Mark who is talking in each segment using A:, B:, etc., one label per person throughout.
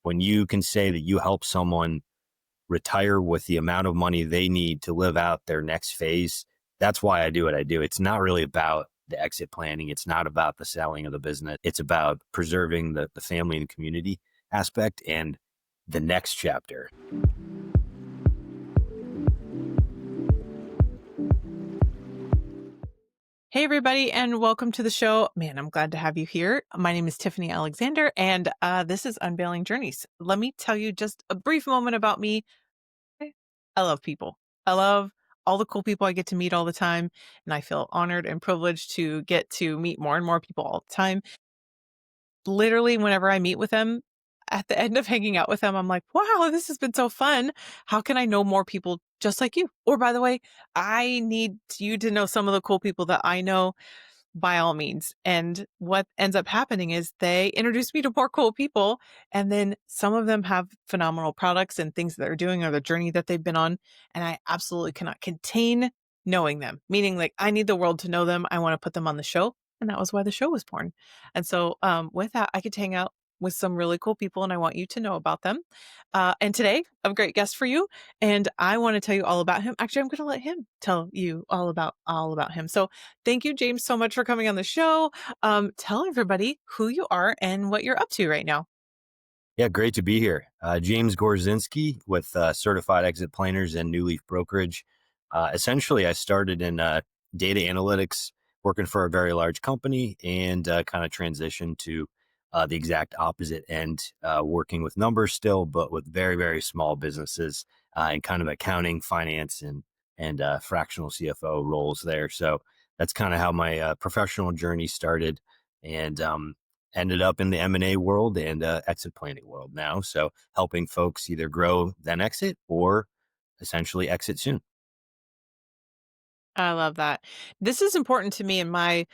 A: when you can say that you help someone retire with the amount of money they need to live out their next phase, that's why I do what I do. It's not really about the exit planning. It's not about the selling of the business. It's about preserving the family and community aspect and the next chapter.
B: Hey, everybody, and welcome to the show. Man, I'm glad to have you here. My name is Tiffany Alexander, and this is Unveiling Journeys. Let me tell you just a brief moment about me. I love people. I love all the cool people I get to meet all the time, and I feel honored and privileged to get to meet more and more people all the time. Literally, whenever I meet with them, at the end of hanging out with them, I'm like, wow, this has been so fun. How can I know more people just like you? Or, by the way, I need you to know some of the cool people that I know, by all means. And what ends up happening is they introduce me to more cool people. And then some of them have phenomenal products and things that they're doing or the journey that they've been on. And I absolutely cannot contain knowing them, meaning like I need the world to know them. I want to put them on the show. And that was why the show was born. And so with that, I could hang out with some really cool people and I want you to know about them. And today, I have a great guest for you. And I want to tell you all about him. Actually, I'm going to let him tell you all about him. So thank you, James, so much for coming on the show. Tell everybody who you are and what you're up to right now.
A: Yeah, great to be here. James Gorzynski with Certified Exit Planners and New Leaf Brokerage. Essentially, I started in data analytics, working for a very large company, and kind of transitioned to the exact opposite end, working with numbers still, but with very, very small businesses and kind of accounting, finance, and fractional CFO roles there. So that's kind of how my professional journey started. And ended up in the M&A world and exit planning world now. So helping folks either grow, then exit, or essentially exit soon.
B: I love that. This is important to me in my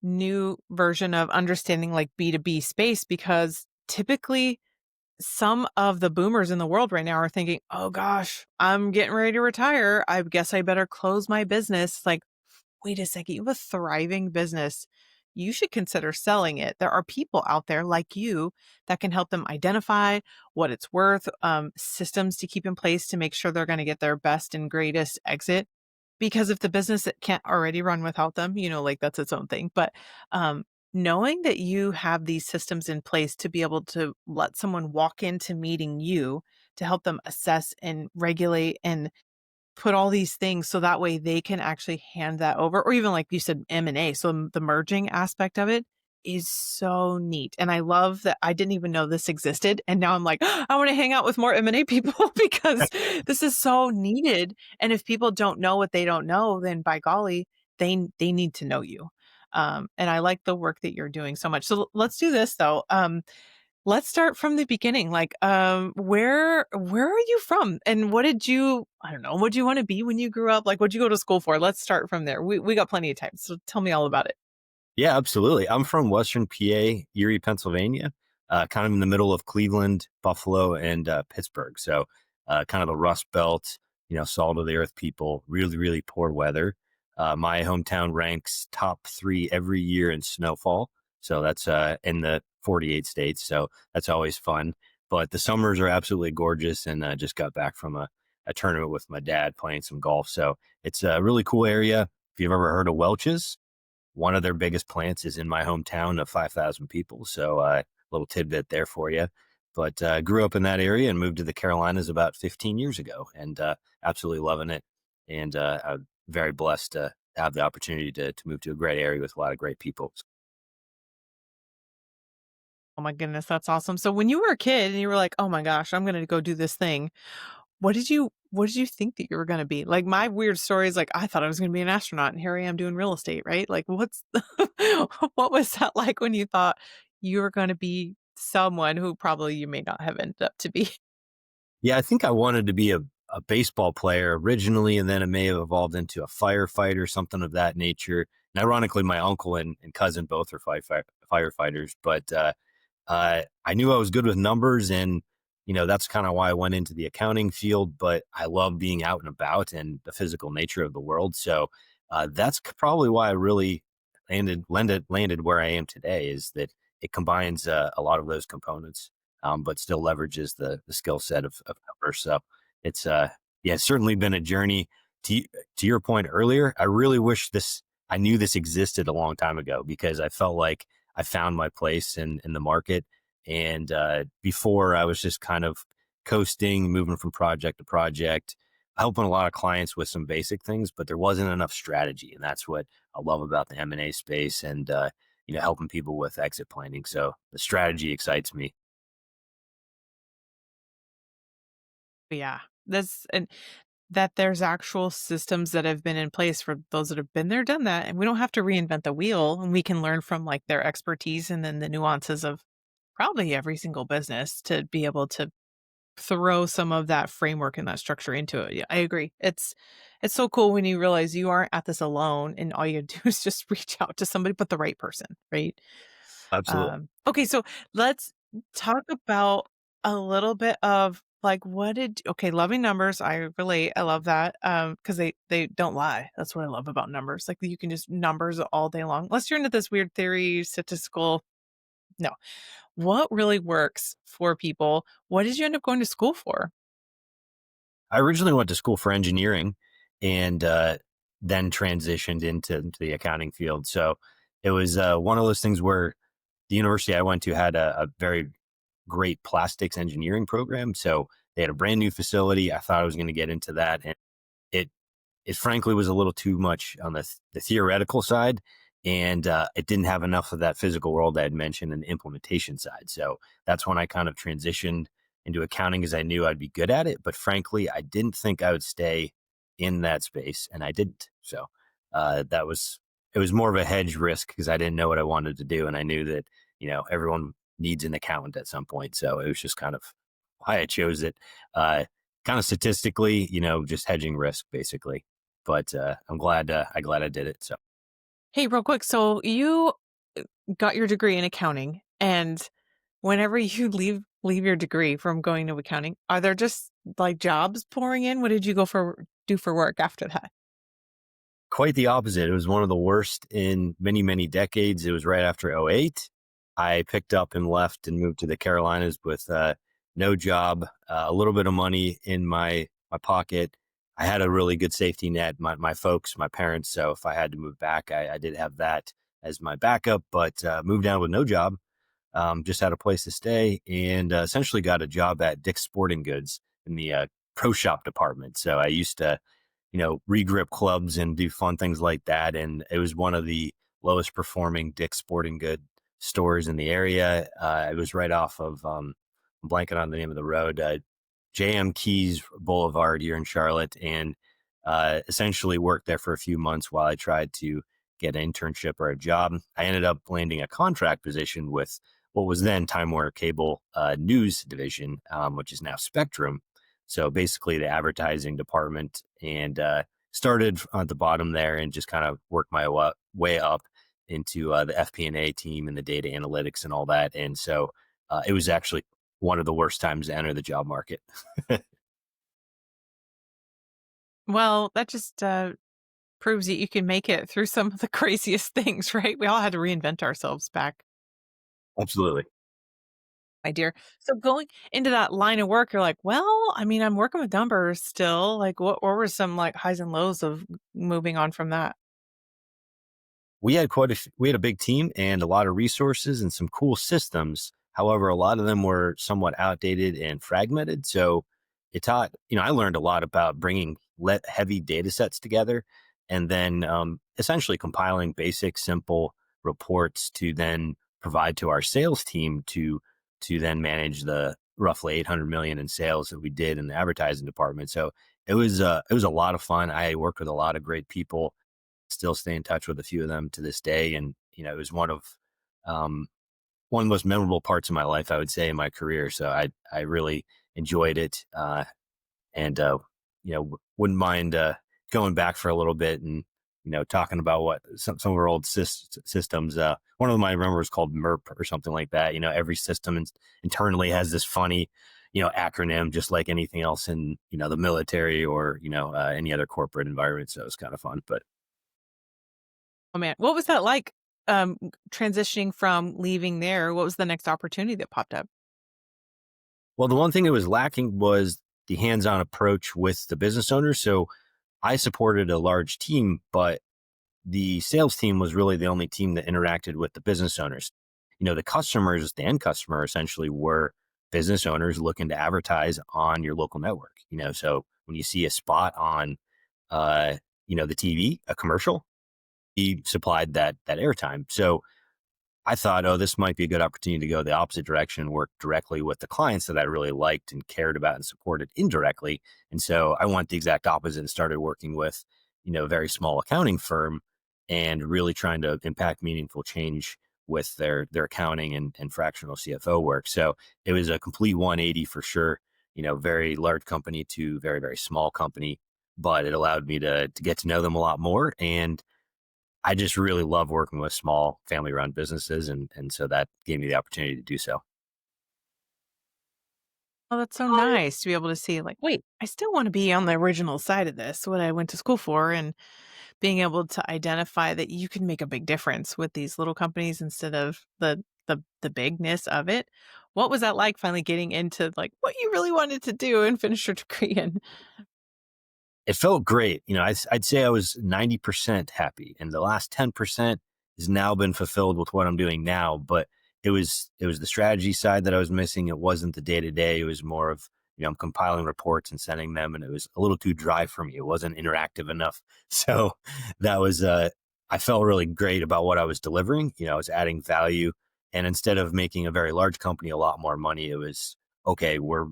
B: new version of understanding like B2B space because typically some of the boomers in the world right now are thinking, oh gosh, I'm getting ready to retire. I guess I better close my business. Like, wait a second, you have a thriving business. You should consider selling it. There are people out there like you that can help them identify what it's worth, systems to keep in place to make sure they're going to get their best and greatest exit. Because if the business can't already run without them, like that's its own thing. But knowing that you have these systems in place to be able to let someone walk into meeting you to help them assess and regulate and put all these things so that way they can actually hand that over or even like you said M&A, so the merging aspect of it is so neat. And I love that I didn't even know this existed and now I'm like, I want to hang out with more M&A people because this is so needed. And if people don't know what they don't know, then by golly, they need to know you. And I like the work that you're doing so much. So let's do this though. Let's start from the beginning. Like, where are you from? And what did you, I don't know, what do you want to be when you grew up? Like, what'd you go to school for? Let's start from there. We got plenty of time. So tell me all about it.
A: Yeah, absolutely. I'm from Western PA, Erie, Pennsylvania, kind of in the middle of Cleveland, Buffalo, and Pittsburgh. So kind of the Rust Belt, salt of the earth people, really, really poor weather. My hometown ranks top 3 every year in snowfall. So that's in the 48 states. So that's always fun. But the summers are absolutely gorgeous. And just got back from a tournament with my dad playing some golf. So it's a really cool area. If you've ever heard of Welch's, one of their biggest plants is in my hometown of 5,000 people. So little tidbit there for you. But grew up in that area and moved to the Carolinas about 15 years ago and absolutely loving it. And I'm very blessed to have the opportunity to move to a great area with a lot of great people.
B: Oh my goodness, that's awesome. So when you were a kid and you were like, oh my gosh, I'm going to go do this thing. What did you think that you were going to be? Like my weird story is like, I thought I was going to be an astronaut and here I am doing real estate, right? Like what was that like when you thought you were going to be someone who probably you may not have ended up to be?
A: Yeah, I think I wanted to be a baseball player originally, and then it may have evolved into a firefighter, something of that nature. And ironically, my uncle and cousin both are firefighters, but I knew I was good with numbers and, that's kind of why I went into the accounting field, but I love being out and about and the physical nature of the world. So that's probably why I really landed where I am today is that it combines a lot of those components. but still leverages the skill set of numbers. So it's yeah, it's certainly been a journey. To to your point earlier, I really wish I knew this existed a long time ago because I felt like I found my place in the market. And before I was just kind of coasting, moving from project to project, helping a lot of clients with some basic things, but there wasn't enough strategy, and that's what I love about the M&A space and helping people with exit planning. So the strategy excites me.
B: Yeah. That's and that there's actual systems that have been in place for those that have been there, done that, and we don't have to reinvent the wheel, and we can learn from, like, their expertise and then the nuances of probably every single business to be able to throw some of that framework and that structure into it. Yeah, I agree. It's so cool when you realize you aren't at this alone and all you do is just reach out to somebody, but the right person, right?
A: Absolutely.
B: Okay, so let's talk about a little bit of like what did okay, loving numbers, I relate. I love that. Because they don't lie. That's what I love about numbers. Like you can just numbers all day long. Unless you're into this weird theory, statistical. No. What really works for people? What did you end up going to school for?
A: I originally went to school for engineering and then transitioned into the accounting field. So it was one of those things where the university I went to had a very great plastics engineering program. So they had a brand new facility. I thought I was going to get into that. And it it frankly was a little too much on the theoretical side, and it didn't have enough of that physical world I had mentioned and the implementation side. So that's when I kind of transitioned into accounting, as I knew I'd be good at it. But frankly, I didn't think I would stay in that space, and I didn't. So that was it was more of a hedge risk because I didn't know what I wanted to do, and I knew that everyone needs an accountant at some point. So it was just kind of why I chose it. Kind of statistically, just hedging risk basically. But I'm glad I did it. So
B: Hey, real quick. So you got your degree in accounting, and whenever you leave your degree from going to accounting, are there just like jobs pouring in? What did you go for do for work after that?
A: quite the opposite. It was one of the worst in many, many decades. It was right after '08. I picked up and left and moved to the Carolinas with no job, a little bit of money in my pocket. I had a really good safety net, my folks, my parents. So if I had to move back, I did have that as my backup, but moved down with no job. Just had a place to stay and essentially got a job at Dick's Sporting Goods in the pro shop department. So I used to, regrip clubs and do fun things like that. And it was one of the lowest performing Dick's Sporting Good stores in the area. It was right off of, I'm blanking on the name of the road, JM Keys Boulevard here in Charlotte. And essentially worked there for a few months while I tried to get an internship or a job. I ended up landing a contract position with what was then Time Warner Cable News Division, which is now Spectrum. So basically, the advertising department, and started at the bottom there, and just kind of worked my way up into the FP&A team and the data analytics and all that. And so it was actually one of the worst times to enter the job market.
B: Well, that just proves that you can make it through some of the craziest things, right? We all had to reinvent ourselves back,
A: Absolutely.
B: my dear. So going into that line of work, you're like, well, I mean, I'm working with numbers still. Like, what were some like highs and lows of moving on from that?
A: We had a big team and a lot of resources and some cool systems. However, a lot of them were somewhat outdated and fragmented. So it taught, I learned a lot about bringing heavy data sets together and then essentially compiling basic, simple reports to then provide to our sales team to then manage the roughly 800 million in sales that we did in the advertising department. So it was a lot of fun. I worked with a lot of great people, still stay in touch with a few of them to this day. And, it was um, one of the most memorable parts of my life, I would say, in my career. So I really enjoyed it. And, wouldn't mind, going back for a little bit and, talking about what some of our old systems, one of them I remember was called MERP or something like that. Every system internally has this funny, acronym, just like anything else in, the military or, any other corporate environment. So it was kind of fun, but
B: Oh man, what was that like? Transitioning from leaving there, what was the next opportunity that popped up?
A: Well, the one thing that was lacking was the hands-on approach with the business owners. So I supported a large team, but the sales team was really the only team that interacted with the business owners. The customers, the end customer essentially were business owners looking to advertise on your local network. So when you see a spot on, uh, the TV, a commercial, he supplied that airtime. So I thought, oh, this might be a good opportunity to go the opposite direction, work directly with the clients that I really liked and cared about and supported indirectly. And so I went the exact opposite and started working with, a very small accounting firm and really trying to impact meaningful change with their accounting and fractional CFO work. So it was a complete 180 for sure, very large company to very, very small company, but it allowed me to get to know them a lot more. And I just really love working with small family run businesses. And so that gave me the opportunity to do so.
B: Oh, that's so nice to be able to see, like, wait, I still want to be on the original side of this, what I went to school for, and being able to identify that you can make a big difference with these little companies instead of the bigness of it. What was that like finally getting into like what you really wanted to do and finish your degree in?
A: It felt great. I'd say I was 90% happy, and the last 10% has now been fulfilled with what I'm doing now. But it was the strategy side that I was missing. It wasn't the day to day. It was more of, I'm compiling reports and sending them, and it was a little too dry for me. It wasn't interactive enough. So that was I felt really great about what I was delivering. I was adding value, and instead of making a very large company a lot more money, it was okay. We're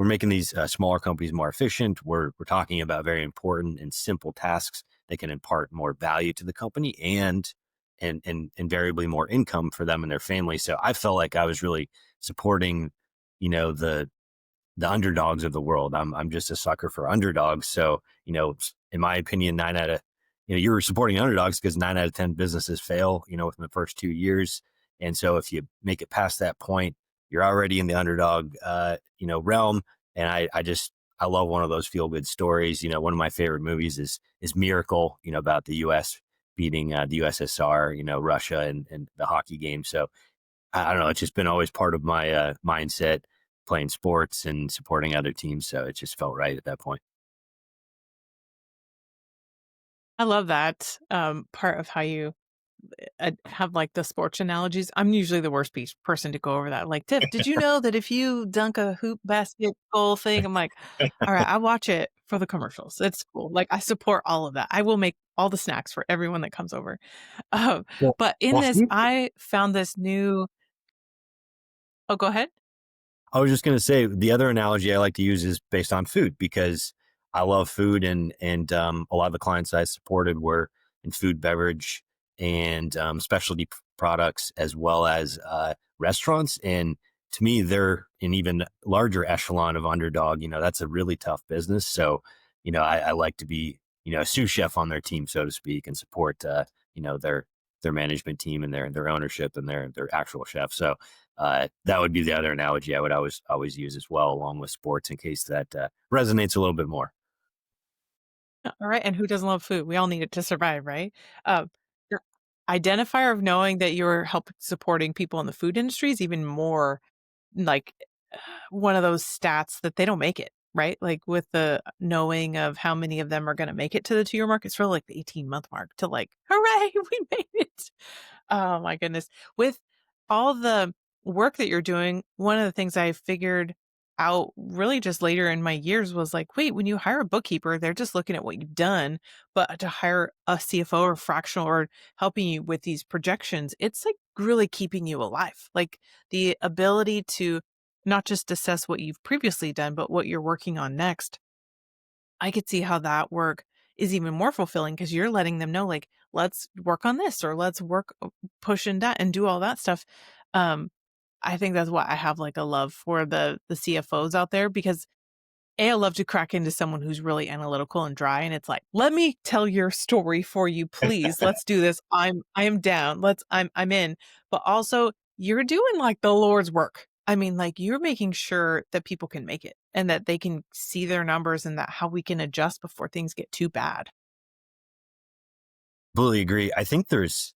A: making these smaller companies more efficient. We're talking about very important and simple tasks that can impart more value to the company and invariably more income for them and their family. So I felt like I was really supporting, the underdogs of the world. I'm just a sucker for underdogs. So, in my opinion, you're supporting underdogs because 9 out of 10 businesses fail, within the first 2 years. And so if you make it past that point, you're already in the underdog, realm. And I love one of those feel good stories. One of my favorite movies is Miracle, about the U.S. beating the USSR, Russia and the hockey game. So I don't know. It's just been always part of my mindset, playing sports and supporting other teams. So it just felt right at that point.
B: I love that part of how you have like the sports analogies. I'm usually the worst person to go over that. Like, Tiff, did you know that if you dunk a hoop basket goal thing, I'm like, all right, I watch it for the commercials. It's cool. Like, I support all of that. I will make all the snacks for everyone that comes over. Um,
A: Well,
B: but in
A: well,
B: this,
A: Steve,
B: I found this new. Oh, go ahead.
A: I was just going to say the other analogy I like to use is based on food because I love food and a lot of the clients I supported were in food, beverage, and specialty products as well as restaurants. And to me, they're an even larger echelon of underdog. That's a really tough business. So, I like to be a sous chef on their team, so to speak, and support their management team and their ownership and their actual chef. So that would be the other analogy I would always use as well, along with sports, in case that resonates a little bit more.
B: All right. And who doesn't love food? We all need it to survive, right? Your identifier of knowing that you're help supporting people in the food industry is even more like one of those stats that they don't make it, right? Like with the knowing of how many of them are going to make it to the 2-year mark, it's really like the 18-month mark to like, hooray, we made it. Oh my goodness. With all the work that you're doing, one of the things I figured out really just later in my years was like, wait, when you hire a bookkeeper, they're just looking at what you've done. But to hire a CFO or fractional or helping you with these projections, it's like really keeping you alive. Like the ability to not just assess what you've previously done, but what you're working on next. I could see how that work is even more fulfilling because you're letting them know, like, let's work on this or let's work pushing that and do all that stuff. Um, I think that's why I have like a love for the CFOs out there because I love to crack into someone who's really analytical and dry, and it's like, "Let me tell your story for you, please. Let's do this. I am down. I'm in." But also, you're doing, like, the Lord's work. I mean, like, you're making sure that people can make it and that they can see their numbers and that how we can adjust before things get too bad.
A: Completely agree. I think there's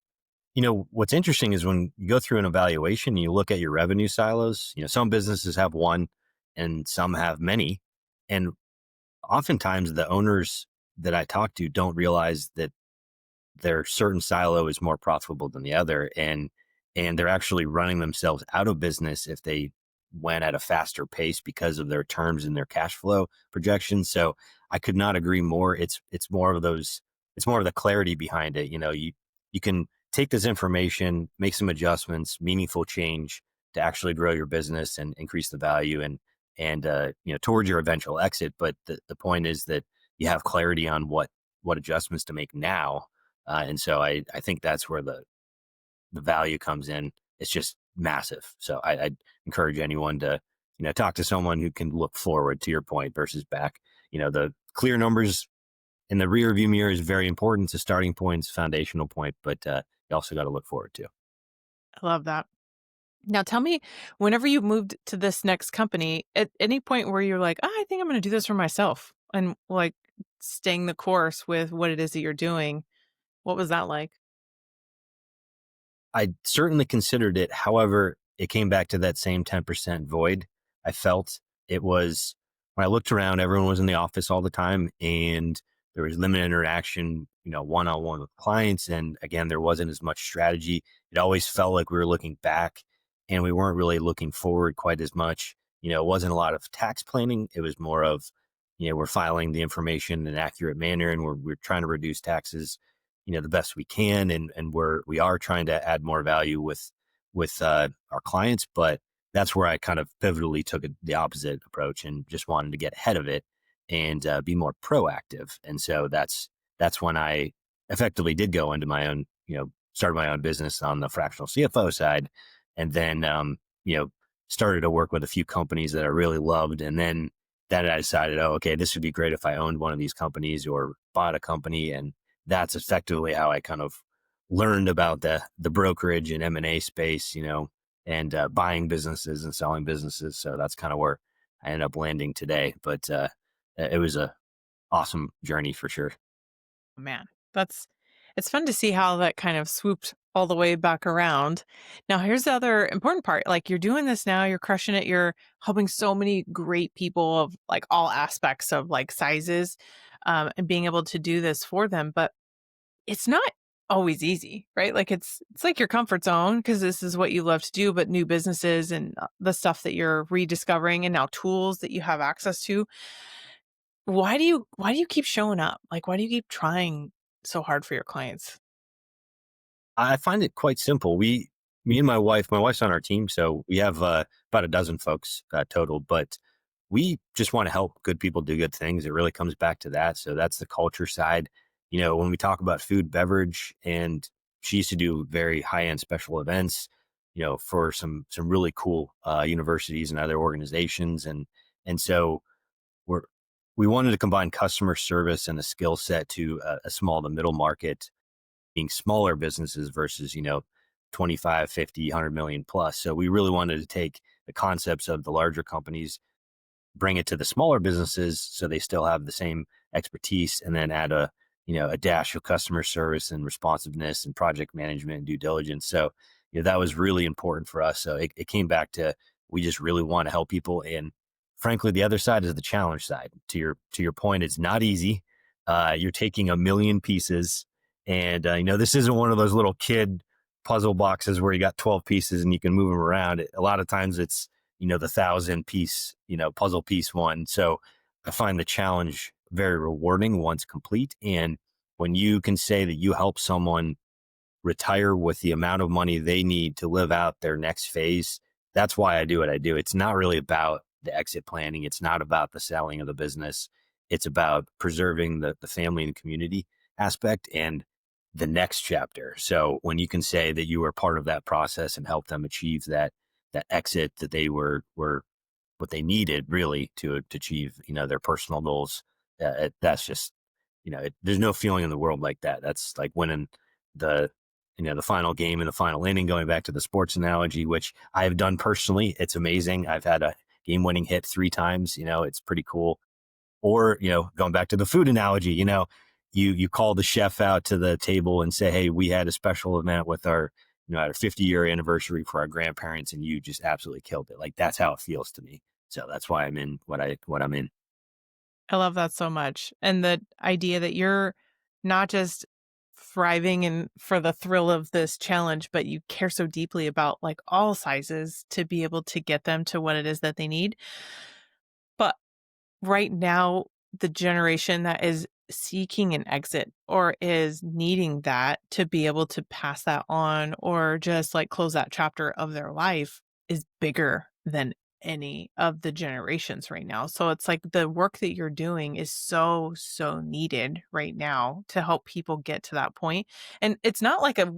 A: What's interesting is when you go through an evaluation, you look at your revenue silos. Some businesses have one and some have many. And oftentimes the owners that I talk to don't realize that their certain silo is more profitable than the other, and they're actually running themselves out of business if they went at a faster pace because of their terms and their cash flow projections. So I could not agree more. It's more of those, it's more of the clarity behind it. You can take this information, make some adjustments, meaningful change to actually grow your business and increase the value and towards your eventual exit. But the point is that you have clarity on what adjustments to make now. And so I think that's where the value comes in. It's just massive. So I'd encourage anyone to, talk to someone who can look forward, to your point, versus back. The clear numbers in the rear view mirror is very important. It's a starting point, it's a foundational point, but you also got to look forward to.
B: I love that. Now tell me, whenever you moved to this next company, at any point where you're like, I think I'm going to do this for myself and like staying the course with what it is that you're doing, what was that like?
A: I certainly considered it. However, it came back to that same 10% void. I felt it was, when I looked around, everyone was in the office all the time and there was limited interaction, one-on-one with clients. And again, there wasn't as much strategy. It always felt like we were looking back and we weren't really looking forward quite as much. It wasn't a lot of tax planning. It was more of, we're filing the information in an accurate manner and we're trying to reduce taxes the best we can, and we are trying to add more value with our clients. But that's where I kind of pivotally took the opposite approach and just wanted to get ahead of it and be more proactive. And so that's when I effectively did go into my own, started my own business on the fractional CFO side, and then you know started to work with a few companies that I really loved, and then I decided, oh, okay, this would be great if I owned one of these companies or bought a company. And that's effectively how I kind of learned about the brokerage and M&A space, and buying businesses and selling businesses. So that's kind of where I ended up landing today. But it was a awesome journey for sure.
B: Man, that's it's fun to see how that kind of swooped all the way back around. Now, here's the other important part. Like you're doing this now, you're crushing it, you're helping so many great people of like all aspects of like sizes, and being able to do this for them. But it's not always easy, right? Like it's like your comfort zone because this is what you love to do, but new businesses and the stuff that you're rediscovering and now tools that you have access to. Why do you keep showing up? Like why do you keep trying so hard for your clients?
A: I find it quite simple. Me and my wife's on our team, so we have about a dozen folks total, but we just want to help good people do good things. It really comes back to that. So that's the culture side. When we talk about food, beverage, and she used to do very high end special events, for some really cool universities and other organizations, and so we're we wanted to combine customer service and a skill set to a small to middle market, being smaller businesses versus 25, 50, 100 million plus. So we really wanted to take the concepts of the larger companies, bring it to the smaller businesses so they still have the same expertise, and then add a dash of customer service and responsiveness and project management and due diligence. So that was really important for us. So it came back to, we just really want to help people. And frankly, the other side is the challenge side. To your point, it's not easy. You're taking a million pieces, and this isn't one of those little kid puzzle boxes where you got 12 pieces and you can move them around. A lot of times it's the 1,000 piece, puzzle piece one. So I find the challenge very rewarding once complete. And when you can say that you help someone retire with the amount of money they need to live out their next phase, that's why I do what I do. It's not really about the exit planning. It's not about the selling of the business. It's about preserving the family and community aspect and the next chapter. So when you can say that you were part of that process and help them achieve that exit, that they were what they needed really to achieve their personal goals, that's just there's no feeling in the world like that. That's like winning the the final game in the final inning, going back to the sports analogy, which I have done personally. It's amazing. I've had a game winning hit 3 times. It's pretty cool. Or going back to the food analogy, you call the chef out to the table and say, hey, we had a special event with our, our 50-year anniversary for our grandparents, and you just absolutely killed it. Like that's how it feels to me. So that's why I'm in what I'm in.
B: I love that so much. And the idea that you're not just thriving and for the thrill of this challenge, but you care so deeply about like all sizes to be able to get them to what it is that they need. But right now, the generation that is seeking an exit or is needing that to be able to pass that on or just like close that chapter of their life is bigger than any of the generations right now. So it's like the work that you're doing is so, so needed right now to help people get to that point. And it's not like a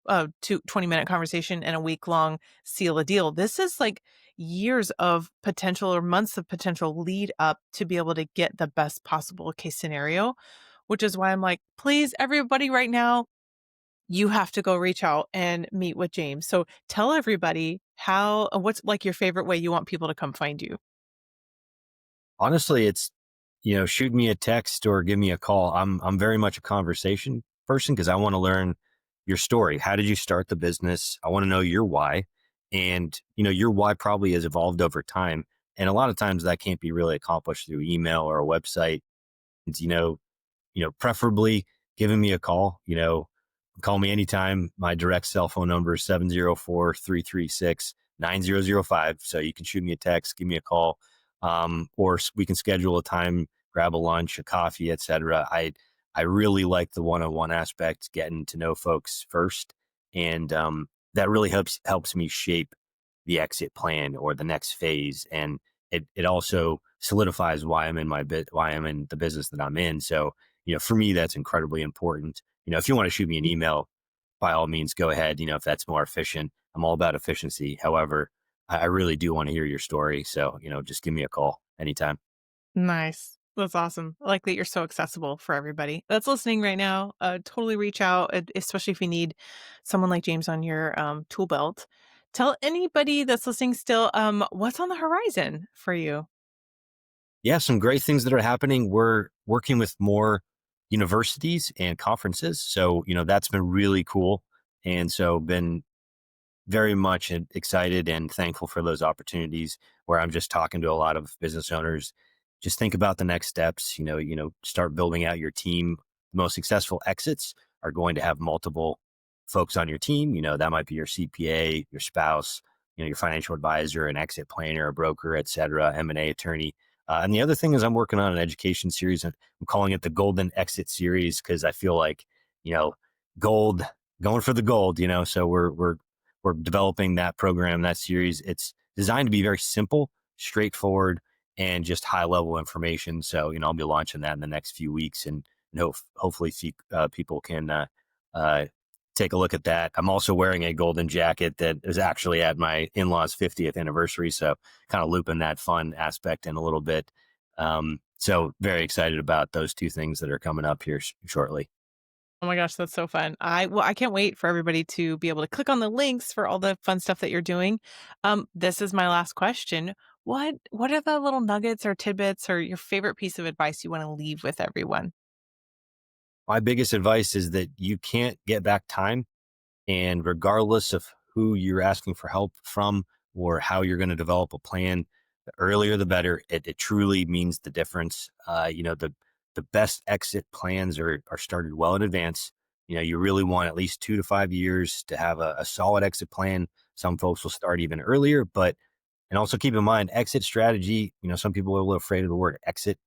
B: 20-minute conversation and a week long seal a deal. This is like years of potential or months of potential lead up to be able to get the best possible case scenario, which is why I'm like, please, everybody right now, you have to go reach out and meet with James. So tell everybody what's like your favorite way you want people to come find you.
A: Honestly, it's, shoot me a text or give me a call. I'm very much a conversation person because I want to learn your story. How did you start the business? I want to know your why. And, your why probably has evolved over time. And a lot of times that can't be really accomplished through email or a website. And, preferably giving me a call, call me anytime. My direct cell phone number is 704-336-9005. So you can shoot me a text, give me a call, or we can schedule a time, grab a lunch, a coffee, etc. I really like the one-on-one aspect, getting to know folks first, and that really helps me shape the exit plan or the next phase, and it also solidifies why I'm in why I'm in the business that I'm in. So for me, that's incredibly important. If you want to shoot me an email, by all means, go ahead. If that's more efficient, I'm all about efficiency. However, I really do want to hear your story. So, just give me a call anytime.
B: Nice. That's awesome. I like that you're so accessible for everybody that's listening right now. Totally reach out, especially if you need someone like James on your tool belt. Tell anybody that's listening still what's on the horizon for you.
A: Yeah, some great things that are happening. We're working with more universities and conferences. So, that's been really cool. And so been very much excited and thankful for those opportunities where I'm just talking to a lot of business owners. Just think about the next steps, start building out your team. The most successful exits are going to have multiple folks on your team. That might be your CPA, your spouse, your financial advisor, an exit planner, a broker, et cetera, M&A attorney. And the other thing is I'm working on an education series, and I'm calling it the Golden Exit Series because I feel like, gold, going for the gold, so we're developing that program, that series. It's designed to be very simple, straightforward, and just high level information. So, I'll be launching that in the next few weeks, and hopefully people can take a look at that. I'm also wearing a golden jacket that is actually at my in-laws' 50th anniversary. So kind of looping that fun aspect in a little bit. So very excited about those two things that are coming up here shortly.
B: Oh my gosh, that's so fun. I can't wait for everybody to be able to click on the links for all the fun stuff that you're doing. This is my last question. What are the little nuggets or tidbits or your favorite piece of advice you want to leave with everyone?
A: My biggest advice is that you can't get back time. And regardless of who you're asking for help from or how you're going to develop a plan, the earlier the better. It truly means the difference. The best exit plans are started well in advance. You really want at least 2 to 5 years to have a solid exit plan. Some folks will start even earlier, but and also keep in mind exit strategy. Some people are a little afraid of the word exit.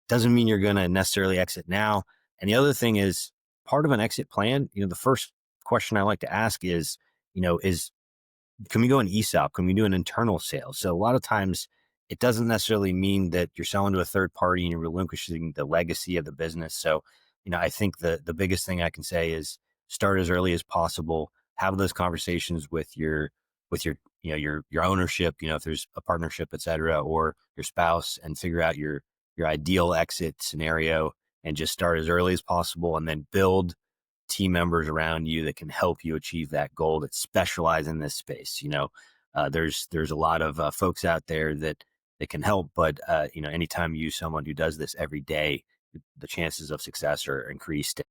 A: Doesn't mean you're going to necessarily exit now. And the other thing is part of an exit plan. The first question I like to ask is, is can we go an ESOP? Can we do an internal sale? So a lot of times it doesn't necessarily mean that you're selling to a third party and you're relinquishing the legacy of the business. So, I think the biggest thing I can say is start as early as possible, have those conversations with your, your ownership, if there's a partnership, et cetera, or your spouse, and figure out your ideal exit scenario and just start as early as possible and then build team members around you that can help you achieve that goal that specialize in this space. There's a lot of folks out there that can help, but anytime you use someone who does this every day, the chances of success are increased.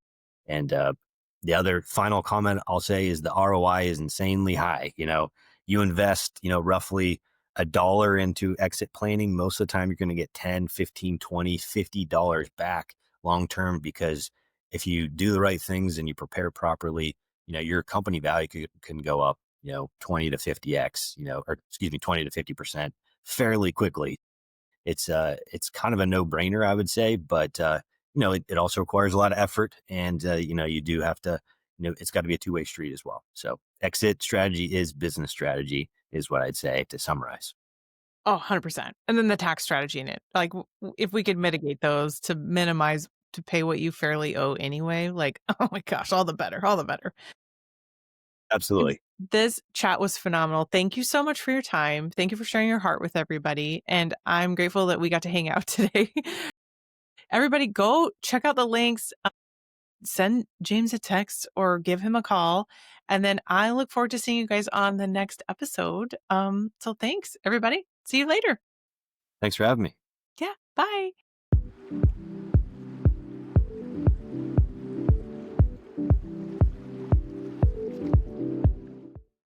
A: And the other final comment I'll say is the ROI is insanely high. You invest, roughly $1 into exit planning. Most of the time, you're going to get 10, 15, 20, $50 back long term, because if you do the right things and you prepare properly, your company value can go up, 20 to 50x, or excuse me, 20 to 50% fairly quickly. It's kind of a no-brainer, I would say, but it also requires a lot of effort, and you do have to, it's got to be a two-way street as well. So exit strategy is business strategy, is what I'd say to summarize.
B: Oh, 100%. And then the tax strategy in it. Like, if we could mitigate those to minimize to pay what you fairly owe anyway, like, oh my gosh, all the better, all the better. James,
A: Absolutely.
B: this chat was phenomenal. Thank you so much for your time. Thank you for sharing your heart with everybody. And I'm grateful that we got to hang out today. Everybody, go check out the links. Send James a text or give him a call. And then I look forward to seeing you guys on the next episode. So thanks, everybody. See you later.
A: Thanks for having me.
B: Yeah. Bye.